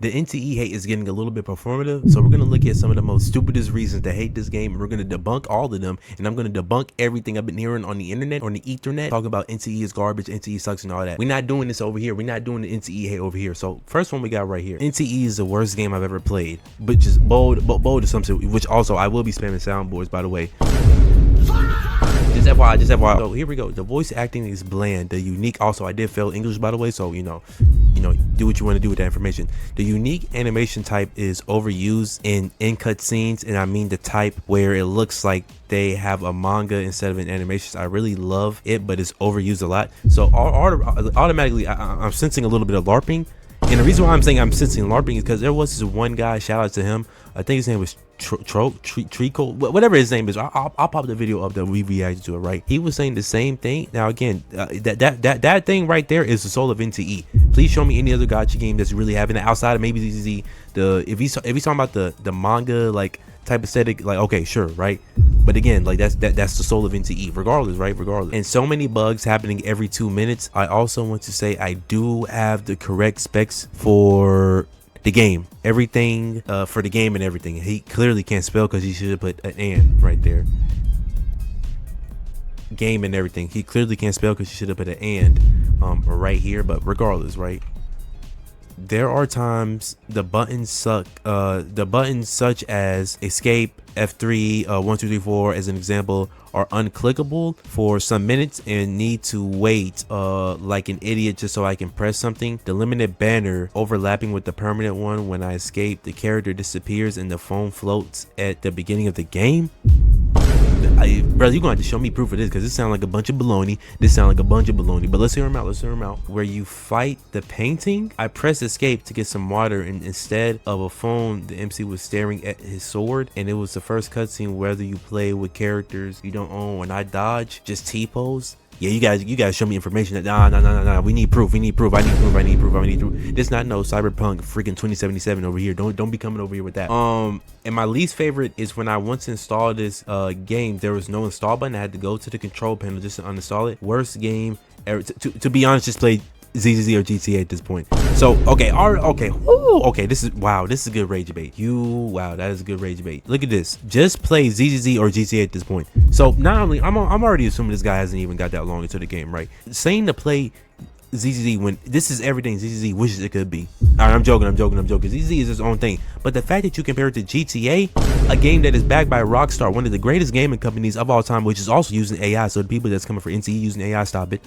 The NTE hate is getting a little bit performative, so we're going to look at some of the most stupidest reasons to hate this game, and we're going to debunk all of them, and I'm going to debunk everything I've been hearing on the internet, on the ethernet, talking about NTE is garbage, NTE sucks and all that. We're not doing this over here. We're not doing the NTE hate over here. So first one we got right here. NTE is the worst game I've ever played, but just bold assumption, which also I will be spamming soundboards, by the way. Just FYI. So here we go. The voice acting is bland. The unique, also I did fail English, by the way, so you know, do what you want to do with that information. The unique animation type is overused in in-cut scenes, and I mean the type where it looks like they have a manga instead of an animation. I really love it, but it's overused a lot. So automatically I'm sensing a little bit of LARPing. And the reason why I'm saying I'm sensing LARPing is because there was this one guy, shout out to him, I think his name was Trico, whatever his name is. I'll pop the video up that we reacted to it, right? He was saying the same thing. Now again, that thing right there is the soul of NTE. Please show me any other gacha game that's really having it outside of maybe ZZZ. If he's talking about the manga like type aesthetic, like okay, sure, right? But again, like that's the soul of NTE, regardless, right? Regardless. And so many bugs happening every 2 minutes. I also want to say I do have the correct specs for the game, everything for the game and everything. He clearly can't spell because he should have put an "and" right there. Game and everything. He clearly can't spell because he should have put an "and" right here. But regardless, right? There are times the buttons suck. The buttons such as escape, F3, 1, 2, 3, 4 as an example are unclickable for some minutes and need to wait like an idiot just so I can press something. The limited banner overlapping with the permanent one, when I escape, the character disappears and the phone floats at the beginning of the game. Brother, you're gonna have to show me proof of this because this sounds like a bunch of baloney. But let's hear him out. Where you fight the painting, I press escape to get some water, and instead of a phone, the MC was staring at his sword, and it was the first cutscene whether you play with characters you don't own. When I dodge, just T-pose. Yeah, you guys show me information. Nah. We need proof. I need proof. This not no Cyberpunk freaking 2077 over here. Don't be coming over here with that. And my least favorite is when I once installed this game, there was no install button. I had to go to the control panel just to uninstall it. Worst game ever. To be honest, just play ZZZ or GTA at this point. So okay, this is a good rage bait. That is a good rage bait. Look at this, just play ZZZ or GTA at this point. So not only I'm already assuming this guy hasn't even got that long into the game, right? Saying to play ZZZ when this is everything ZZZ wishes it could be. Alright, I'm joking. ZZZ is his own thing, but the fact that you compare it to GTA, a game that is backed by Rockstar, one of the greatest gaming companies of all time, which is also using AI. So the people that's coming for NTE using AI, stop it.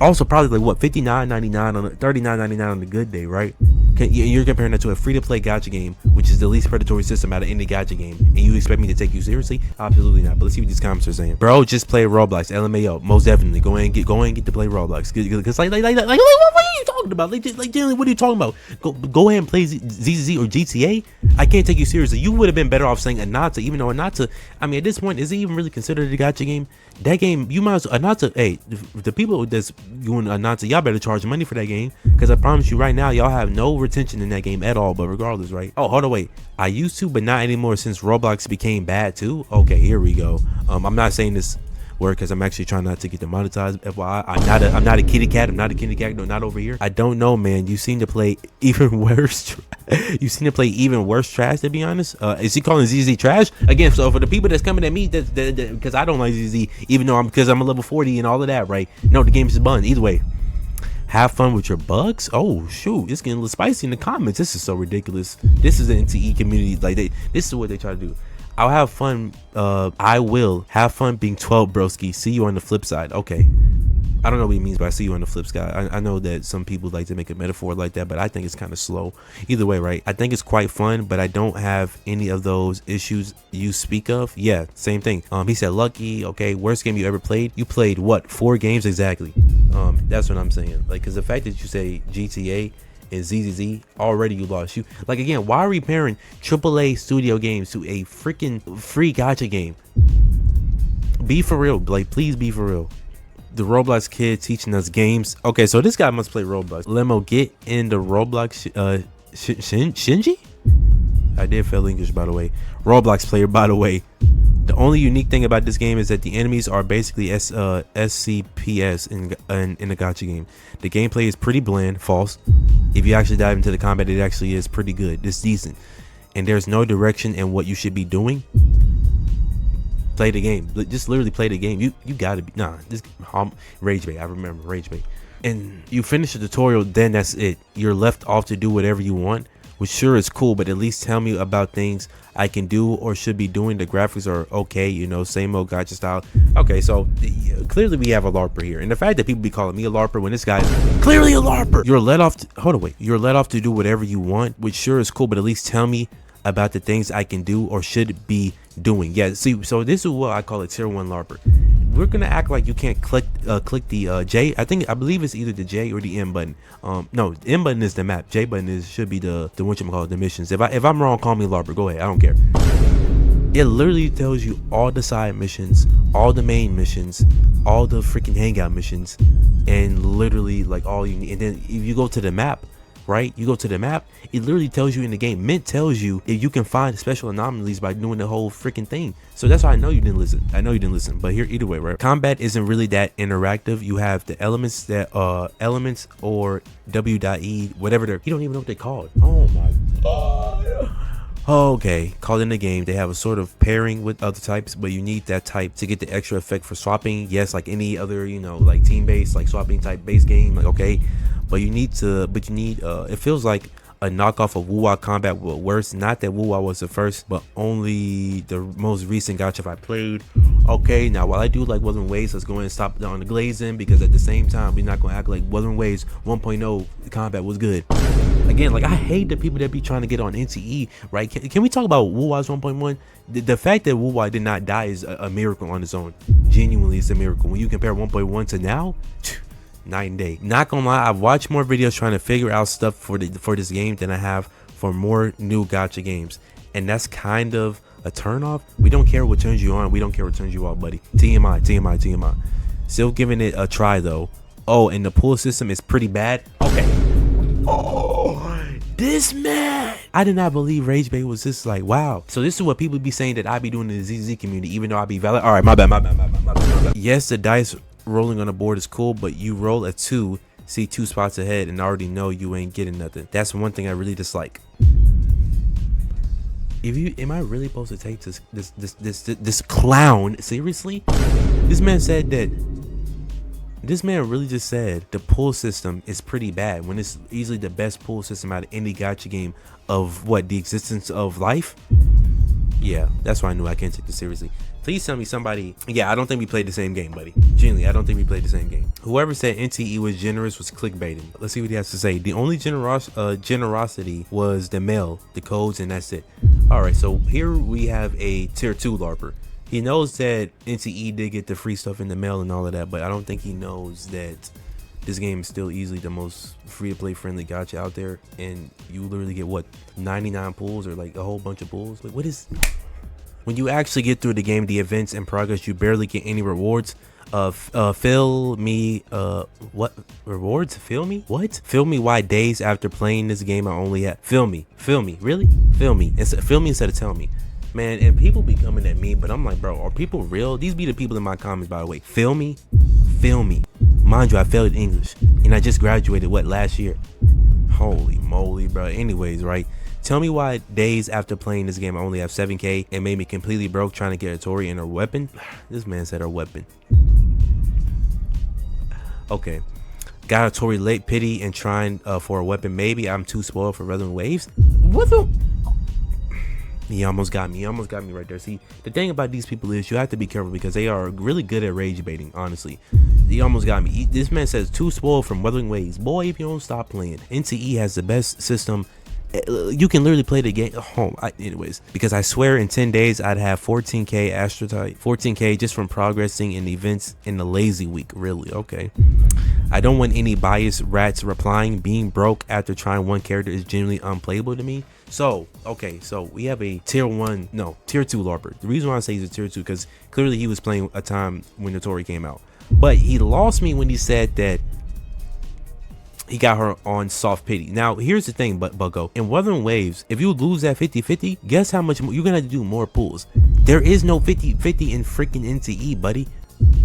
Also probably like what, $59.99 on $39.99 on the good day, right? You're comparing that to a free-to-play gacha game, which is the least predatory system out of any gacha game, and you expect me to take you seriously? Absolutely not. But let's see what these comments are saying. Bro, just play Roblox. LMAO, most definitely. Go ahead and get to play Roblox. Because like what are you talking about? Like generally, what are you talking about? Go ahead and play ZZZ or GTA. I can't take you seriously. You would have been better off saying Anata, even though Anata, I mean, at this point, is it even really considered a gacha game? That game, you might as well, Anata, hey, the people that's doing Anata, y'all better charge money for that game, because I promise you right now, y'all have no retention in that game at all. But regardless, right? Oh, hold on, wait. I used to, but not anymore since Roblox became bad too. Okay, here we go. I'm not saying this word because I'm actually trying not to get demonetized. FYI, I'm not a kitty cat. No, not over here. I don't know, man. You seem to play even worse. You seem to play even worse trash, to be honest. Is he calling ZZ trash again? So for the people that's coming at me, that because I don't like ZZ, even though I'm a level 40 and all of that, right? No, the game is bun either way. Have fun with your bugs. Oh shoot, it's getting a little spicy in the comments. This is so ridiculous. This is the NTE community. Like this is what they try to do. I'll have fun. I will have fun being 12, broski. See you on the flip side. Okay. I don't know what he means by see you on the flip side. I know that some people like to make a metaphor like that, but I think it's kind of slow. Either way, right? I think it's quite fun, but I don't have any of those issues you speak of. Yeah, same thing. He said lucky. Okay, worst game you ever played? You played what? 4 games exactly. That's what I'm saying. Like, because the fact that you say GTA and ZZZ, already you lost. You like, again, why are we pairing AAA studio games to a freaking free gacha game? Be for real, like, please be for real. The Roblox kid teaching us games. Okay, so this guy must play Roblox. Lemo, get in the Roblox. Shinji? I did fail English, by the way. Roblox player, by the way. The only unique thing about this game is that the enemies are basically SCPS in a gacha game. The gameplay is pretty bland, false. If you actually dive into the combat, it actually is pretty good. It's decent. And there's no direction in what you should be doing. Play the game. Just literally play the game. You gotta be this ragebait. I remember ragebait. And you finish the tutorial, then that's it. You're left off to do whatever you want, which sure is cool, but at least tell me about things I can do or should be doing. The graphics are okay, you know, same old gacha style. Okay, so clearly we have a LARPer here, and the fact that people be calling me a LARPer when this guy's clearly a LARPer. You're let off you're let off to do whatever you want, which sure is cool, but at least tell me about the things I can do or should be doing. Yeah, see, so this is what I call a tier 1 LARPer. We're gonna act like you can't click the J. I believe it's either the J or the M button. No, the M button is the map. J button should be the whatchamacallit, the missions. If I'm wrong, call me LARPer. Go ahead, I don't care. It literally tells you all the side missions, all the main missions, all the freaking hangout missions, and literally like all you need. And then if you go to the map, right, you go to the map, it literally tells you in the game. Mint tells you if you can find special anomalies by doing the whole freaking thing. So that's why I know you didn't listen. But here, either way, right, combat isn't really that interactive. You have the elements or W.E, whatever you don't even know what they called. Oh my god. Okay, called in the game, they have a sort of pairing with other types, but you need that type to get the extra effect for swapping. Yes, like any other, you know, like team-based, like swapping type base game, like okay, but you need it feels like a knockoff of Wuwa combat, but worse. Not that Wuwa was the first, but only the most recent gacha I played. Okay, now while I do like Wuthering Waves, let's go ahead and stop on the glazing, because at the same time we're not gonna act like Wuthering Waves 1.0 combat was good. Again, like I hate the people that be trying to get on NTE, right? Can we talk about Wuwa's 1.1? The fact that Wuwa did not die is a miracle on its own. Genuinely, it's a miracle. When you compare 1.1 to now, night and day. Not gonna lie, I've watched more videos trying to figure out stuff for this game than I have for more new gacha games, and that's kind of a turn off. We don't care what turns you on, we don't care what turns you off, buddy. TMI. Still giving it a try though. Oh, and the pull system is pretty bad. Okay. Oh, this man, I did not believe ragebait was just like, wow. So this is what people be saying that I be doing in the ZZ community, even though I be valid. All right, my bad. Yes, the dice rolling on the board is cool, but you roll a 2, see 2 spots ahead, and already know you ain't getting nothing. That's one thing I really dislike. Am I really supposed to take this clown seriously? This man really just said the pull system is pretty bad when it's easily the best pull system out of any gacha game of the existence of life. Yeah, that's why I knew I can't take this seriously. Please tell me somebody. Yeah, I don't think we played the same game, buddy. Genuinely, I don't think we played the same game. Whoever said NTE was generous was clickbaiting. Let's see what he has to say. The only generosity was the mail, the codes, and that's it. All right, so here we have a tier 2 LARPer. He knows that NTE did get the free stuff in the mail and all of that, but I don't think he knows that this game is still easily the most free-to-play friendly gacha out there, and you literally get what, 99 pulls or like a whole bunch of pulls. Like, what is? When you actually get through the game, the events and progress, you barely get any rewards. Feel me, what rewards? Feel me? What? Feel me why days after playing this game I only had, feel me, really? Feel me instead of tell me. Man, and people be coming at me, but I'm like, bro, are people real? These be the people in my comments, by the way. Feel me. Mind you, I failed English, and I just graduated, last year? Holy moly, bro. Anyways, right? Tell me why days after playing this game I only have 7K and made me completely broke trying to get a Tori and her weapon. This man said her weapon. Okay. Got a Tori late, pity, and trying for a weapon. Maybe I'm too spoiled for Wuthering Waves. What the? He almost got me right there. See, the thing about these people is you have to be careful because they are really good at rage baiting, honestly. He almost got me. This man says too spoiled from Wuthering Waves. Boy, if you don't stop playing. NTE has the best system. You can literally play the game anyways, because I swear in 10 days I'd have 14K astrotype, 14K just from progressing in events in the lazy week. Really? Okay. I don't want any biased rats replying. Being broke after trying one character is genuinely unplayable to me. So okay, so we have a tier 2 LARPer. The reason why I say he's a tier 2 because clearly he was playing a time when the Tori came out, but he lost me when he said that he got her on soft pity. Now here's the thing, Bucko, in Wuthering Waves, if you lose that 50-50, guess how much more you're gonna have to do? More pulls. There is no 50-50 in freaking NTE, buddy.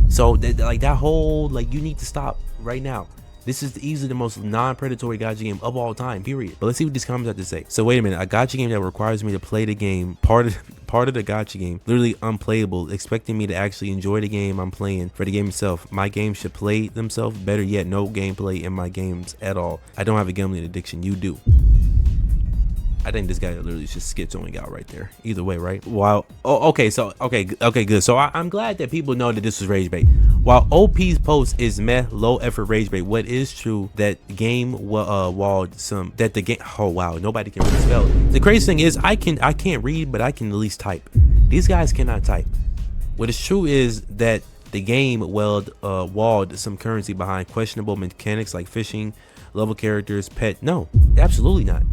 So like that whole, like, you need to stop right now. This is easily the most non-predatory gacha game of all time, period. But let's see what these comments have to say. So wait a minute, a gacha game that requires me to play the game, part of the gacha game, literally unplayable, expecting me to actually enjoy the game I'm playing for the game itself. My games should play themselves. Better yet, no gameplay in my games at all. I don't have a gambling addiction. You do. I think this guy literally just schizoing out right there. Either way, right? Wow. Oh, okay. So, okay, good. So I'm glad that people know that this was rage bait. While OP's post is meh, low effort rage bait, what is true that game walled some, that the game, oh wow, nobody can really spell. The crazy thing is I can't read, but I can at least type. These guys cannot type. What is true is that the game walled some currency behind questionable mechanics like fishing, level characters, pet. No, absolutely not.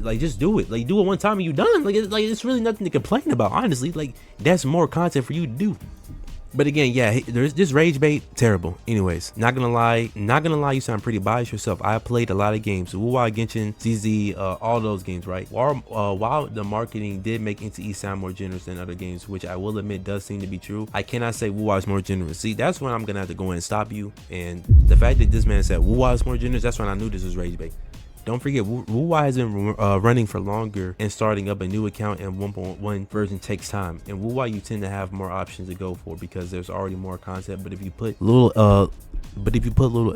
Like, just do it. Like, do it one time and you done. Like it's really nothing to complain about, honestly. Like, that's more content for you to do. But again, yeah, there's this rage bait, terrible. Anyways, not gonna lie, you sound pretty biased yourself. I played a lot of games, Wuwa, Genshin, ZZ, all those games, right? While the marketing did make NTE sound more generous than other games, which I will admit does seem to be true, I cannot say Wuwa is more generous. See, that's when I'm gonna have to go in and stop you. And the fact that this man said Wuwa is more generous, that's when I knew this was rage bait. Don't forget, Wuwa has been running for longer, and starting up a new account in 1.1 version takes time. And Wuwa, you tend to have more options to go for because there's already more content. But if you put little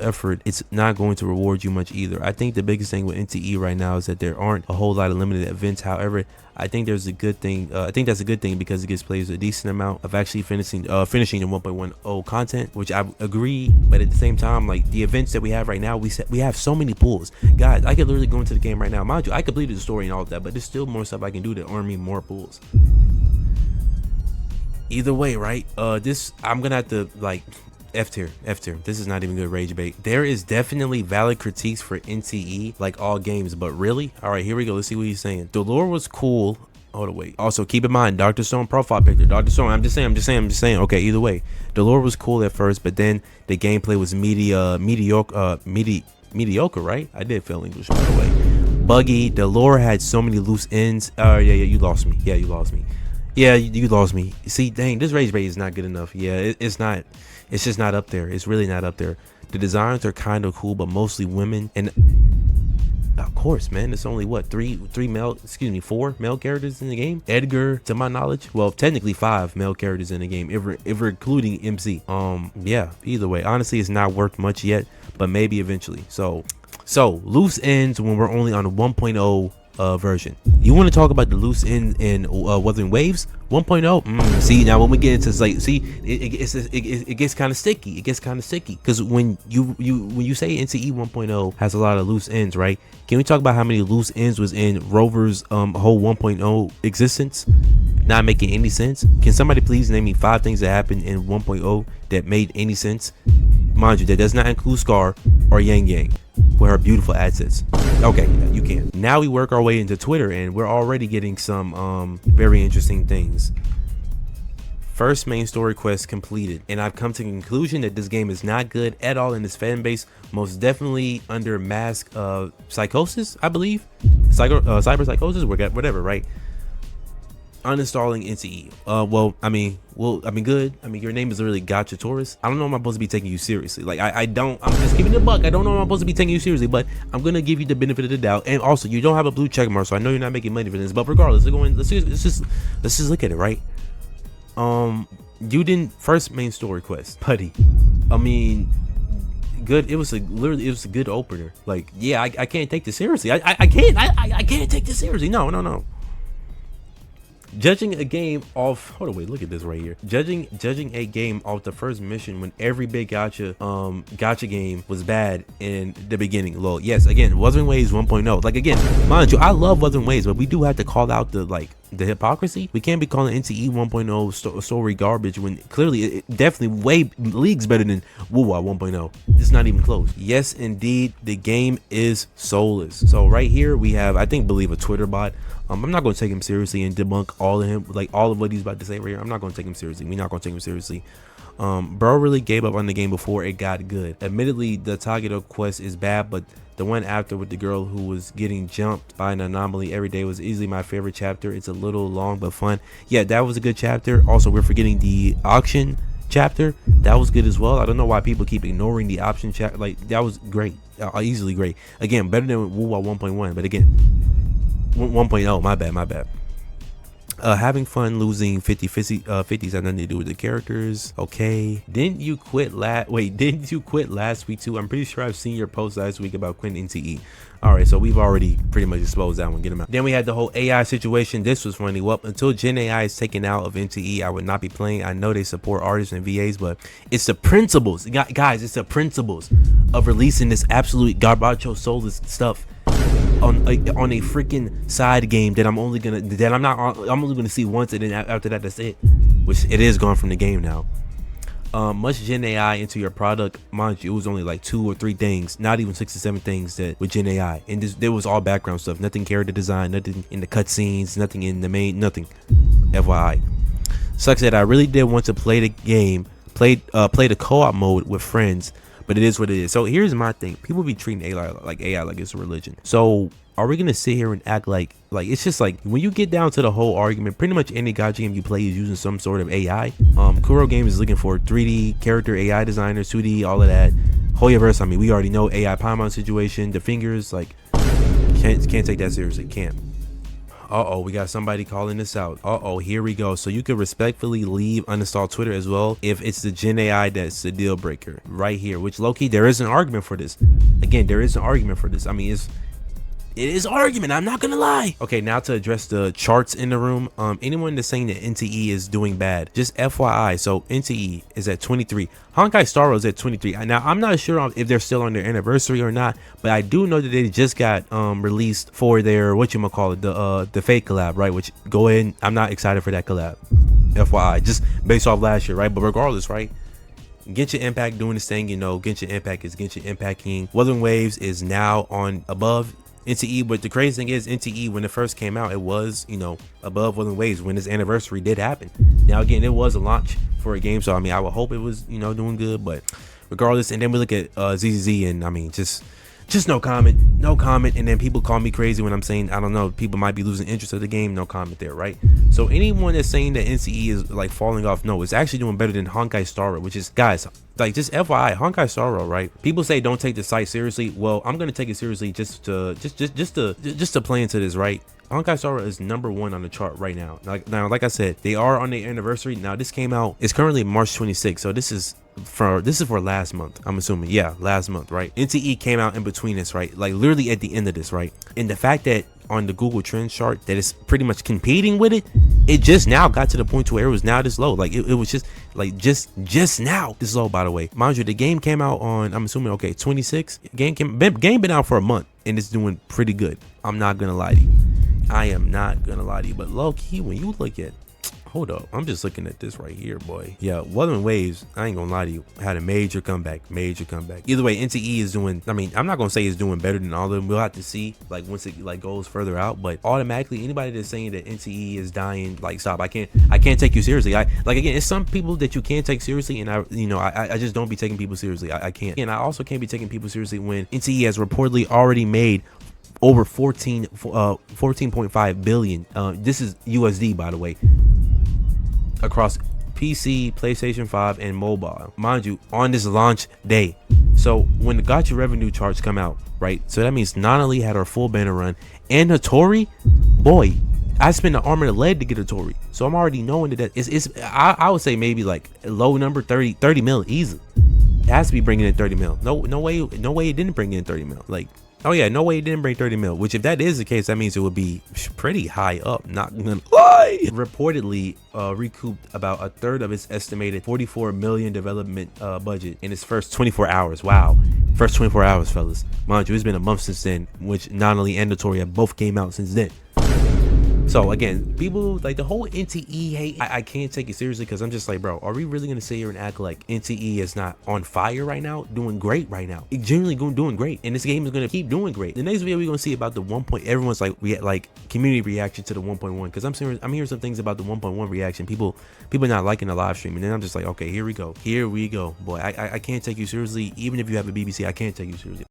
effort, it's not going to reward you much either. I think the biggest thing with NTE right now is that there aren't a whole lot of limited events. However, I think there's a good thing. I think that's a good thing because it gives players a decent amount of actually finishing the 1.10 content, which I agree. But at the same time, like the events that we have right now, we have so many pools. Guys, I could literally go into the game right now. Mind you, I completed the story and all of that, but there's still more stuff I can do to earn me more pools. Either way, right? I'm gonna have to like F tier. This is not even good rage bait. There is definitely valid critiques for NTE, like all games, but really? All right, here we go. Let's see what he's saying. The lore was cool. Hold on, wait. Also, keep in mind, Dr. Stone profile picture. Dr. Stone, I'm just saying. Okay, either way, the lore was cool at first, but then the gameplay was mediocre, right? I did fail English, by the way. Buggy. The lore had so many loose ends. Yeah, you lost me. Yeah, you lost me. Yeah, you lost me. See, dang, this rage bait is not good enough. Yeah, it's not. It's just not up there. It's really not up there. The designs are kind of cool, but mostly women. And of course, man, it's only what four male characters in the game. Edgar, to my knowledge, well, technically 5 male characters in the game, if we're including MC. Yeah, either way, honestly, it's not worth much yet, but maybe eventually. So loose ends when we're only on a 1.0 version. You want to talk about the loose end in Wuthering Waves 1.0? See, now when we get into like, see, it gets kind of sticky. It gets kind of sticky because when you say NTE 1.0 has a lot of loose ends, right? Can we talk about how many loose ends was in Rover's whole 1.0 existence? Not making any sense. Can somebody please name me 5 things that happened in 1.0 that made any sense? Mind you, that does not include Scar or Yang Yang with her beautiful assets. Okay, yeah, you can. Now we work our way into Twitter, and we're already getting some very interesting things. First main story quest completed, and I've come to the conclusion that this game is not good at all in this fan base, most definitely under mask of psychosis, I believe. Cyber psychosis, whatever, right? Uninstalling NTE. Good. I mean, your name is literally Gotcha Taurus. I don't know if I'm supposed to be taking you seriously. Like, I'm just giving the buck. I don't know if I'm supposed to be taking you seriously, but I'm gonna give you the benefit of the doubt. And also, you don't have a blue check mark, so I know you're not making money for this. But regardless, let's just look at it, right? You didn't first main story quest, buddy. I mean, good. It was a good opener. Like, yeah, I can't take this seriously. I can't take this seriously. No. Judging a game off, hold on, wait, look at this right here. Judging a game off the first mission when every big gotcha game was bad in the beginning. Lol. Yes, again, Wuthering Waves 1.0. Like, again, mind you, I love Wuthering Waves, but we do have to call out the hypocrisy. We can't be calling NTE 1.0 story garbage when clearly it definitely way leagues better than Wuwa 1.0. It's not even close. Yes, indeed, the game is soulless. So right here we have, I believe a Twitter bot. I'm not going to take him seriously and debunk all of what he's about to say right here. I'm not going to take him seriously. We're not going to take him seriously. Bro really gave up on the game before it got good. Admittedly, the Tageto quest is bad, but The one after with the girl who was getting jumped by an anomaly every day was easily my favorite chapter. It's a little long but fun. Yeah, that was a good chapter. Also, we're forgetting the auction chapter. That was good as well. I don't know why people keep ignoring the option chapter. Like, that was great. Easily great. Again, better than Woo 1.1, but again, 1.0, my bad. Having fun losing 50s had nothing to do with the characters. Okay. Didn't you quit last week too? I'm pretty sure I've seen your post last week about quitting NTE. All right, so we've already pretty much exposed that one. Get them out. Then we had the whole AI situation. This was funny. Well, until Gen AI is taken out of NTE, I would not be playing. I know they support artists and VAs, but it's the principles, guys. It's the principles of releasing this absolute garbacho soulless stuff on a freaking side game that I'm only gonna see once, and then after that, that's it. Which it is gone from the game now. Much Gen AI into your product, mind you, it was only like 2 or 3 things, not even 6 or 7 things that with Gen AI, and there was all background stuff, nothing character design, nothing in the cutscenes, nothing in the main, nothing. FYI, sucks that I really did want to play the game, play the co-op mode with friends. But it is what it is. So here's my thing. People be treating AI like it's a religion. So are we gonna sit here and act like it's just like, when you get down to the whole argument, pretty much any gacha game you play is using some sort of AI. Kuro Games is looking for 3D character AI designers, 2D, all of that. Hoyoverse, I mean, we already know AI Paimon situation. The fingers, like, can't take that seriously. Can't. We got somebody calling this out. Here we go. So you can respectfully leave, uninstall Twitter as well if it's the Gen AI that's the deal breaker right here, which low-key there is an argument for this. Again, there is an argument for this. I mean, it is argument, I'm not gonna lie. Okay, now to address the charts in the room. Anyone that's saying that NTE is doing bad, just FYI, so NTE is at 23. Honkai Star Rail is at 23. Now, I'm not sure if they're still on their anniversary or not, but I do know that they just got released for their, the fake collab, right? Which, go ahead, I'm not excited for that collab. FYI, just based off last year, right? But regardless, right? Genshin Impact doing this thing, you know, Genshin Impact is Genshin Impacting. Wuthering Waves is now on above NTE, but the crazy thing is NTE, when it first came out, it was, you know, above Wuthering Waves when its anniversary did happen. Now again, it was a launch for a game, so I mean, I would hope it was, you know, doing good, but regardless. And then we look at ZZZ, and I mean, just no comment. And then people call me crazy when I'm saying, I don't know, people might be losing interest of the game. No comment there, right? So anyone that's saying that NCE is like falling off, no, it's actually doing better than Honkai Star Rail, which is, guys, like, just FYI, Honkai Star Rail, right? People say don't take the site seriously. Well, I'm gonna take it seriously just to play into this, right? Honkai Star Rail is #1 on the chart right now. Like I said, they are on their anniversary. Now this came out, it's currently March 26th, so this is for last month, I'm assuming. Yeah, last month, right? NTE came out in between this, right? Like literally at the end of this, right? And the fact that on the Google Trends chart that it's pretty much competing with it, it just now got to the point to where it was now this low. Like it was just like just now this low. By the way, mind you, the game came out on, I'm assuming, okay, 26. Game been out for a month and it's doing pretty good. I'm not gonna lie to you. I am not gonna lie to you, but low key, when you look at, hold up, I'm just looking at this right here, boy. Yeah, Wuthering Waves, I ain't gonna lie to you, had a major comeback. Either way, NTE is doing, I mean, I'm not gonna say it's doing better than all of them. We'll have to see, like, once it like goes further out. But automatically, anybody that's saying that NTE is dying, like, stop. I can't take you seriously. Like, again, it's some people that you can't take seriously, and I just don't be taking people seriously. I can't. And I also can't be taking people seriously when NTE has reportedly already made over 14.5 billion. This is USD, by the way, across PC, PlayStation 5, and mobile, mind you, on this launch day. So when the gacha revenue charts come out, right, so that means Nanali had her full banner run, and Hattori, boy, I spent an arm and a leg to get Hattori, so I'm already knowing that it's I would say maybe like a low number, 30 mil easy. It has to be bringing in 30 mil. No way it didn't bring in 30 mil. Like, oh yeah, no way it didn't bring 30 mil, which if that is the case, that means it would be pretty high up, not gonna lie. Reportedly recouped about a third of its estimated 44 million development budget in its first 24 hours. Wow, first 24 hours, fellas. Mind you, it's been a month since then, which Nanali and Notoria both came out since then. So again, people like the whole NTE hate, I can't take it seriously, because I'm just like, bro, are we really gonna sit here and act like NTE is not on fire right now, doing great right now? It's genuinely doing great, and this game is gonna keep doing great. The next video we're gonna see about the 1. Everyone's like community reaction to the 1.1, because I'm hearing some things about the 1.1 reaction. People not liking the live stream, and then I'm just like, okay, here we go, boy. I can't take you seriously, even if you have a BBC. I can't take you seriously.